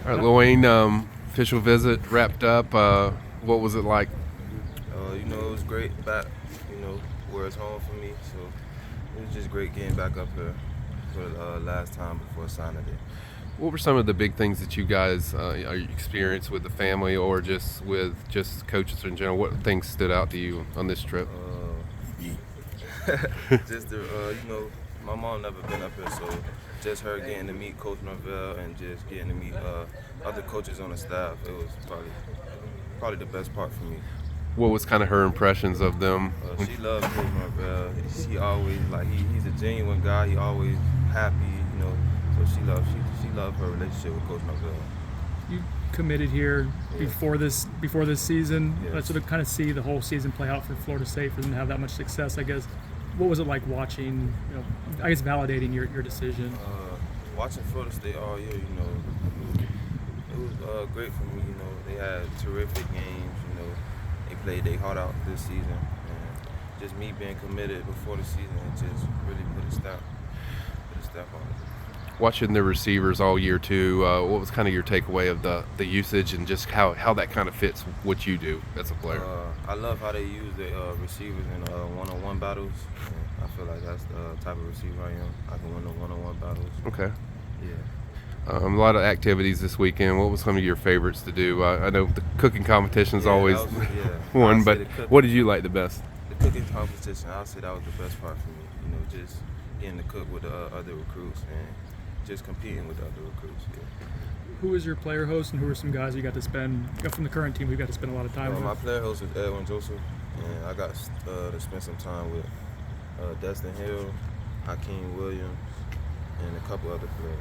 All right, Lawayne, official visit wrapped up. What was it like? It was great back, where it's home for me. So it was just great getting back up here for the last time before signing day. What were some of the big things that you guys experienced with the family or just with coaches in general? What things stood out to you on this trip? My mom never been up here, so just her getting to meet Coach Norvell and just getting to meet other coaches on the staff, it was probably the best part for me. What was kind of her impressions of them? She loves Coach Norvell. She always he's a genuine guy. He always happy, So she loved her relationship with Coach Norvell. You committed here before this season, Yes. so to kind of see the whole season play out for Florida State, for them to have that much success, I guess. What was it like watching? I guess validating your decision. Watching Florida State all year, it was great for me. They had terrific games. They played their heart out this season, and just me being committed before the season, it just really put a step on it. Watching the receivers all year too, what was kind of your takeaway of the usage and just how that kind of fits what you do as a player? I love how they use the receivers in one-on-one battles. And I feel like that's the type of receiver I am. I can win the one-on-one battles. Okay. Yeah. A lot of activities this weekend. What was some of your favorites to do? I know the cooking competition is always one, but what did you like the best? The cooking competition, I'll say that was the best part for me. Just getting to cook with the other recruits and just competing with the other recruits. Yeah. Who was your player host, and who were some guys you got to spend from the current team? We got to spend a lot of time with. My player host was Edwin Joseph, and I got to spend some time with Destin Hill, Hakeem Williams, and a couple other players.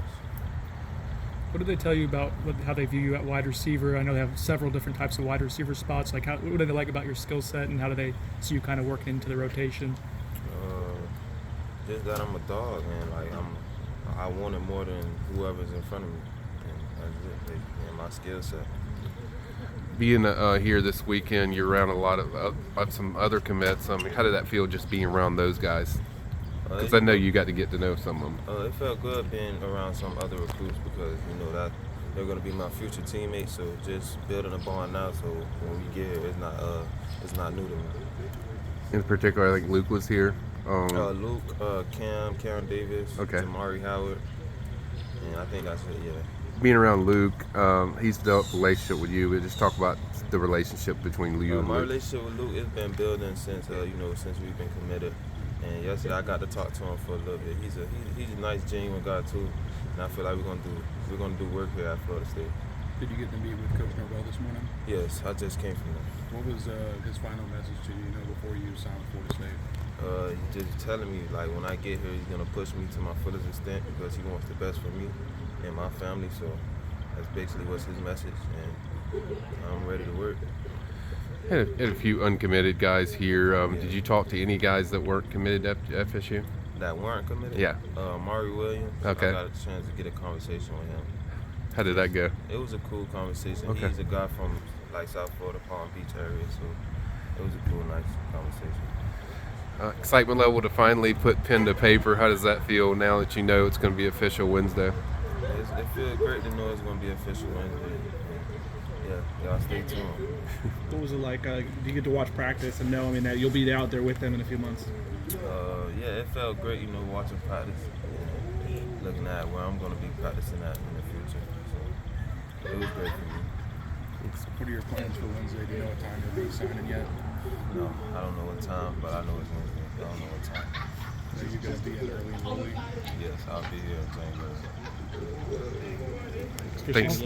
What did they tell you about how they view you at wide receiver? I know they have several different types of wide receiver spots. Like, what do they like about your skill set, and how do they see you kind of working into the rotation? Just that I'm a dog, man. I want it more than whoever's in front of me, and that's it. And my skill set. Being here this weekend, you're around a lot of some other commits. How did that feel just being around those guys? Because I know you got to get to know some of them. It felt good being around some other recruits because that they're going to be my future teammates. So just building a bond now, so when we get here, it's not new to me. In particular, I think Luke was here. Luke, Karen Davis, okay. Jamari Howard, and I think that's it. Yeah. Being around Luke, he's developed a relationship with you. But just talk about the relationship between you and Luke. My relationship with Luke has been building since since we've been committed. And yesterday I got to talk to him for a little bit. He's a nice, genuine guy too, and I feel like we're gonna do work here at Florida State. Did you get to meet with Coach Norvell this morning? Yes, I just came from there. What was his final message to you, before you signed with Florida State? He's just telling me when I get here, he's gonna push me to my fullest extent because he wants the best for me and my family. So that's basically what's his message, and I'm ready to work. Had a few uncommitted guys here. Did you talk to any guys that weren't committed to FSU? That weren't committed? Yeah. Mari Williams. Okay. I got a chance to get a conversation with him. How did that go? It was a cool conversation. Okay. He's a guy from South Florida, Palm Beach area, so it was a cool, nice conversation. Excitement level to finally put pen to paper. How does that feel now that you know it's going to be official Wednesday? It feels great to know it's going to be official Wednesday. Y'all stay tuned. What was it like? Do you get to watch practice and know, that you'll be out there with them in a few months? It felt great, watching practice and looking at where I'm going to be practicing at in the future. So it was great for me. What are your plans for Wednesday? Do you know what time you'll be signing yet? No, I don't know what time, but I know it's Wednesday. I don't know what time. So you're going to be in early enrollee? Yes, I'll be here in January. Thanks.